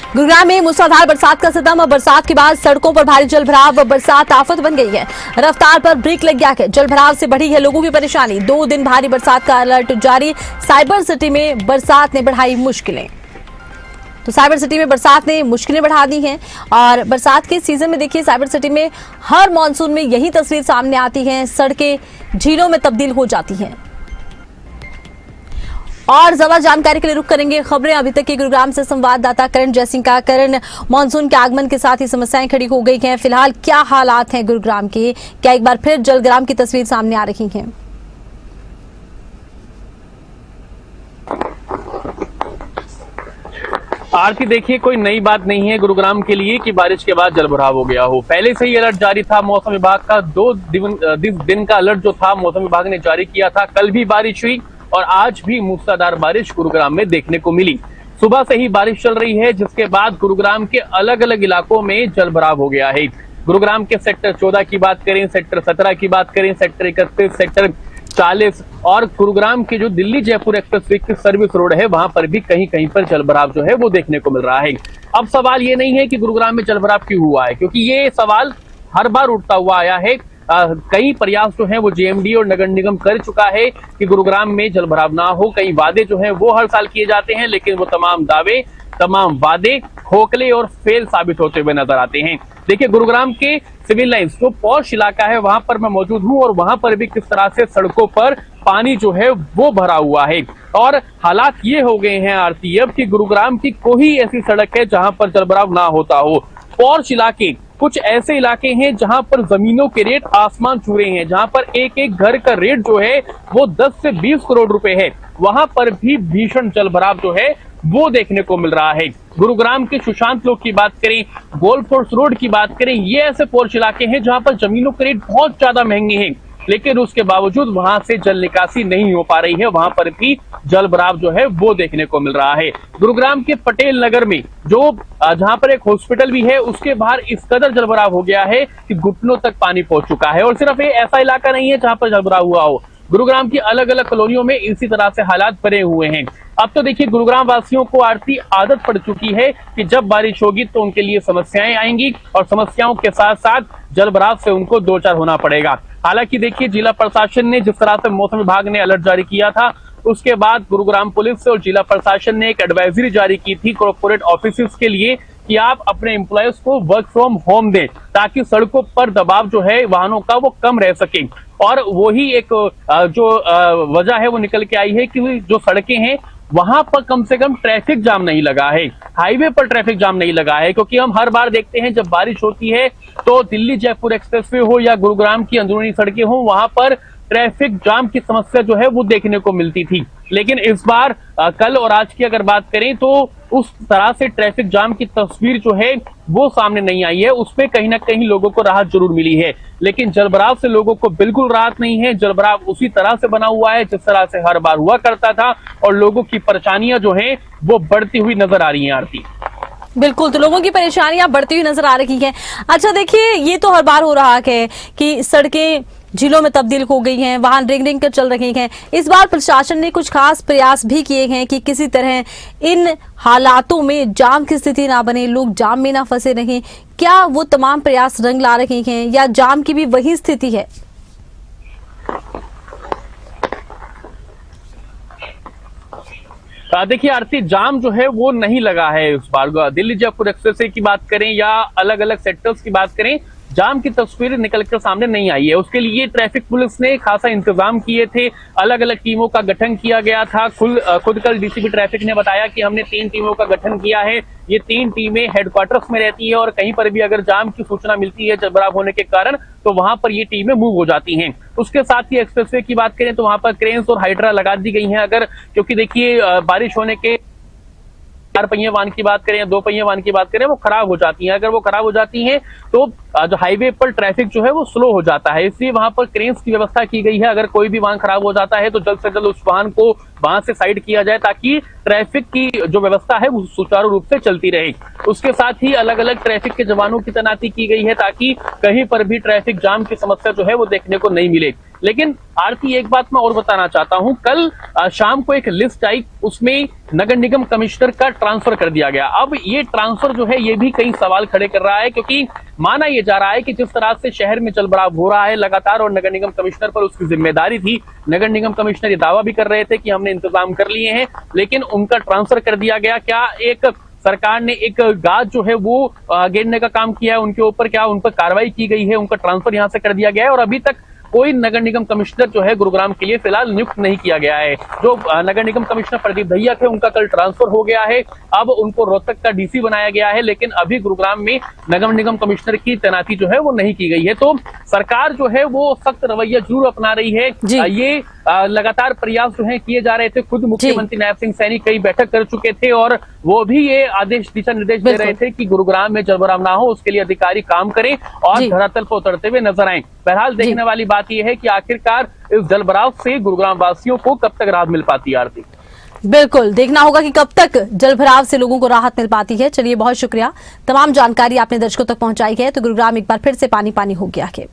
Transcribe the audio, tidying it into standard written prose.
गुरुग्राम में मूसलाधार बरसात का सितम। बरसात के बाद सड़कों पर भारी जलभराव। बरसात आफत बन गई है, रफ्तार पर ब्रेक लग गया है। जलभराव से बढ़ी है लोगों की परेशानी। 2 दिन भारी बरसात का अलर्ट जारी। साइबर सिटी में बरसात ने बढ़ाई मुश्किलें। तो साइबर सिटी में बरसात ने मुश्किलें बढ़ा दी हैं। और बरसात के सीजन में देखिए साइबर सिटी में हर मॉनसून में यही तस्वीर सामने आती है, सड़कें झीलों में तब्दील हो जाती हैं। और ज्यादा जानकारी के लिए रुक करेंगे खबरें अभी तक के गुरुग्राम से संवाददाता करण जयसिंह का। करण, मानसून के आगमन के साथ ही समस्याएं खड़ी हो गई हैं, फिलहाल क्या हालात हैं गुरुग्राम के? क्या एक बार फिर जलग्राम की तस्वीर सामने आ रही है? आरती, देखिए कोई नई बात नहीं है गुरुग्राम के लिए कि बारिश के बाद जलभराव हो गया हो। पहले से ही अलर्ट जारी था मौसम विभाग का। 2 दिन का अलर्ट जो था मौसम विभाग ने जारी किया था। कल भी बारिश हुई और आज भी मूसलाधार बारिश गुरुग्राम में देखने को मिली। सुबह से ही बारिश चल रही है, जिसके बाद गुरुग्राम के अलग अलग इलाकों में जलभराव हो गया है। गुरुग्राम के सेक्टर 14 की बात करें, सेक्टर 17 की बात करें, सेक्टर 31, सेक्टर 40 और गुरुग्राम की जो दिल्ली जयपुर एक्सप्रेसवे की सर्विस रोड है, वहां पर भी कहीं कहीं पर जलभराव जो है वो देखने को मिल रहा है। अब सवाल ये नहीं है कि गुरुग्राम में जलभराव क्यों हुआ है, क्योंकि ये सवाल हर बार उठता हुआ आया है। कई प्रयास जो है वो जेएमडी और नगर निगम कर चुका है कि गुरुग्राम में जलभराव ना हो। कई वादे जो है वो हर साल किए जाते हैं, लेकिन वो तमाम वादे खोखले और फेल साबित होते हुए नजर आते हैं। देखिए गुरुग्राम के सिविल लाइंस जो पॉश इलाका है वहां पर मैं मौजूद हूं और वहां पर भी किस तरह से सड़कों पर पानी जो है वो भरा हुआ है। और हालात ये हो गए हैं आरती अब कि गुरुग्राम की कोई ऐसी सड़क है जहां पर जलभराव ना होता हो। पॉश इलाके, कुछ ऐसे इलाके हैं जहां पर जमीनों के रेट आसमान छू रहे हैं, जहां पर एक एक घर का रेट जो है वो 10 से 20 करोड़ रुपए है। वहां पर भी भीषण जलभराव जो है वो देखने को मिल रहा है। गुरुग्राम के सुशांत लोक की बात करें, गोल्डफोर्स रोड की बात करें, ये ऐसे पोर्च इलाके हैं जहां पर जमीनों के रेट बहुत ज्यादा महंगे हैं, लेकिन उसके बावजूद वहां से जल निकासी नहीं हो पा रही है। वहां पर भी जलभराव जो है वो देखने को मिल रहा है। गुरुग्राम के पटेल नगर में जो जहां पर एक हॉस्पिटल भी है, उसके बाहर इस कदर जलभराव हो गया है कि घुटनों तक पानी पहुंच चुका है। और सिर्फ ये ऐसा इलाका नहीं है जहां पर जलभराव हुआ हो, गुरुग्राम की अलग अलग कॉलोनियों में इसी तरह से हालात बने हुए हैं। अब तो देखिए गुरुग्राम वासियों को आरती आदत पड़ चुकी है कि जब बारिश होगी तो उनके लिए समस्याएं आएंगी और समस्याओं के साथ साथ जलभराव से उनको दो चार होना पड़ेगा। हालांकि देखिए जिला प्रशासन ने जिस तरह से मौसम विभाग ने अलर्ट जारी किया था, उसके बाद गुरुग्राम पुलिस और जिला प्रशासन ने एक एडवाइजरी जारी की थी कॉर्पोरेट ऑफिस के लिए कि आप अपने एम्प्लॉयज को वर्क फ्रॉम होम दें, ताकि सड़कों पर दबाव जो है वाहनों का वो कम रह सके। और वही एक जो वजह है वो निकल के आई है कि जो सड़कें हैं वहां पर कम से कम ट्रैफिक जाम नहीं लगा है, हाईवे पर ट्रैफिक जाम नहीं लगा है। क्योंकि हम हर बार देखते हैं जब बारिश होती है तो दिल्ली जयपुर एक्सप्रेसवे हो या गुरुग्राम की अंदरूनी सड़कें हो, वहां पर ट्रैफिक जाम की समस्या जो है वो देखने को मिलती थी। लेकिन इस बार कल और आज की अगर बात करें तो उस तरह से ट्रैफिक जाम की तस्वीर जो है वो सामने नहीं आई है। उसमें कहीं ना कहीं लोगों को राहत जरूर मिली है, लेकिन जलभराव से लोगों को बिल्कुल राहत नहीं है। जलभराव उसी तरह से बना हुआ है जिस तरह से हर बार हुआ करता था और लोगों की परेशानियां जो है वो बढ़ती हुई नजर आ रही है आरती। बिल्कुल, तो लोगों की परेशानियां बढ़ती हुई नजर आ रही हैं। अच्छा देखिए, ये तो हर बार हो रहा है कि सड़कें झीलों में तब्दील हो गई हैं, वाहन रिंग रिंग कर चल रहे हैं। इस बार प्रशासन ने कुछ खास प्रयास भी किए हैं कि किसी तरह इन हालातों में जाम की स्थिति ना बने, लोग जाम में ना फंसे रहें। क्या वो तमाम प्रयास रंग ला रहे हैं या जाम की भी वही स्थिति है? देखिए आरती, जाम जो है वो नहीं लगा है इस बार। दिल्ली जयपुर एक्सप्रेसवे की बात करें या अलग अलग सेक्टर्स की बात करें, जाम की तस्वीर निकल कर सामने नहीं आई है। उसके लिए ट्रैफिक पुलिस ने खासा इंतजाम किए थे, अलग अलग टीमों का गठन किया गया था। खुद कल डीसीपी ट्रैफिक ने बताया कि हमने 3 टीमों का गठन किया है। ये 3 टीमें हेडक्वार्टर्स में रहती है और कहीं पर भी अगर जाम की सूचना मिलती है जलभराव होने के कारण तो वहां पर ये टीमें मूव हो जाती हैं। उसके साथ ही एक्सप्रेसवे की बात करें तो वहां पर क्रेन्स और हाइड्रा लगा दी गई हैं। अगर क्योंकि देखिए बारिश होने के 4 पहिए वाहन की बात करें या 2 पहिए वाहन की बात करें, वो खराब हो जाती हैं। अगर वो खराब हो जाती हैं तो जो हाईवे पर ट्रैफिक जो है वो स्लो हो जाता है, इसलिए वहां पर क्रेन्स की व्यवस्था की गई है। अगर कोई भी वाहन खराब हो जाता है तो जल्द से जल्द उस वाहन को वहां से साइड किया जाए ताकि ट्रैफिक की जो व्यवस्था है वो सुचारू रूप से चलती रहे। उसके साथ ही अलग अलग ट्रैफिक के जवानों की तैनाती की गई है ताकि कहीं पर भी ट्रैफिक जाम की समस्या जो है वो देखने को नहीं मिले। लेकिन आरती, एक बात मैं और बताना चाहता हूं, कल शाम को एक लिस्ट आई, उसमें नगर निगम कमिश्नर का ट्रांसफर कर दिया गया। अब ये ट्रांसफर जो है ये भी कई सवाल खड़े कर रहा है, क्योंकि माना यह जा रहा है कि जिस तरह से शहर में जलभराव हो रहा है लगातार और नगर निगम कमिश्नर पर उसकी जिम्मेदारी थी, नगर निगम कमिश्नर ये दावा भी कर रहे थे कि हमने इंतजाम कर लिए हैं, लेकिन उनका ट्रांसफर कर दिया गया। क्या एक सरकार ने एक गाज जो है वो गिरने का काम किया है उनके ऊपर, क्या उन पर कार्रवाई की गई है, उनका ट्रांसफर यहां से कर दिया गया है और अभी तक कोई नगर निगम कमिश्नर जो है गुरुग्राम के लिए फिलहाल नियुक्त नहीं किया गया है। जो नगर निगम कमिश्नर प्रदीप दहिया थे उनका कल ट्रांसफर हो गया है, अब उनको रोहतक का डीसी बनाया गया है, लेकिन अभी गुरुग्राम में नगर निगम कमिश्नर की तैनाती जो है वो नहीं की गई है। तो सरकार जो है वो सख्त रवैया जरूर अपना रही है। ये लगातार प्रयास जो है किए जा रहे थे। खुद मुख्यमंत्री नायब सिंह सैनी कई बैठक कर चुके थे और वो भी ये आदेश, दिशा निर्देश दे रहे थे कि गुरुग्राम में जलभराव ना हो, उसके लिए अधिकारी काम करें और धरातल पर उतरते हुए नजर आए। बहरहाल देखने वाली बात यह है कि आखिरकार इस जलभराव से गुरुग्राम वासियों को कब तक राहत मिल पाती है। आरती, बिल्कुल देखना होगा कि कब तक जलभराव से लोगों को राहत मिल पाती है। चलिए, बहुत शुक्रिया, तमाम जानकारी आपने दर्शकों तक पहुंचाई है। तो गुरुग्राम एक बार फिर से पानी पानी हो गया है।